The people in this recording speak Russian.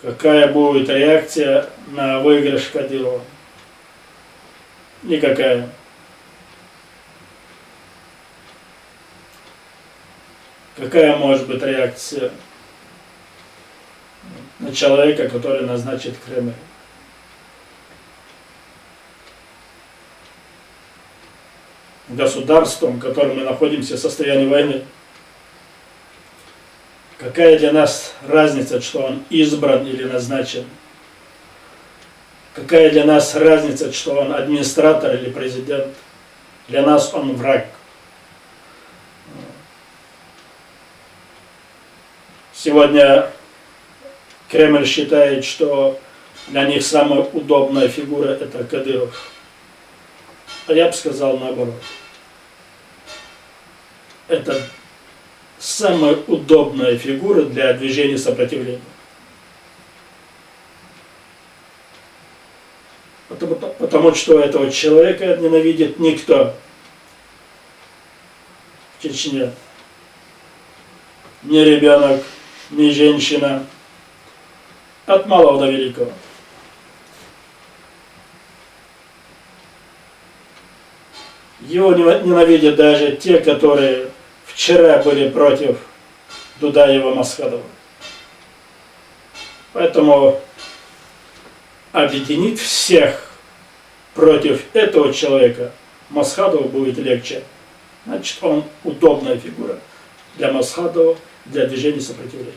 Какая будет реакция на выигрыш Кадырова? Никакая. Какая может быть реакция на человека, который назначит Кремль? Государством, в котором мы находимся в состоянии войны. Какая для нас разница, что он избран или назначен? Какая для нас разница, что он администратор или президент? Для нас он враг. Сегодня Кремль считает, что для них самая удобная фигура – это Кадыров. А я бы сказал наоборот. Это самая удобная фигура для движения сопротивления. Потому что этого человека ненавидит никто в Чечне. Ни ребенок, ни женщина. От малого до великого. Его ненавидят даже те, которые вчера были против Дудаева-Масхадова. Поэтому объединить всех против этого человека Масхадову будет легче. Значит, он удобная фигура для Масхадова, для движения сопротивления.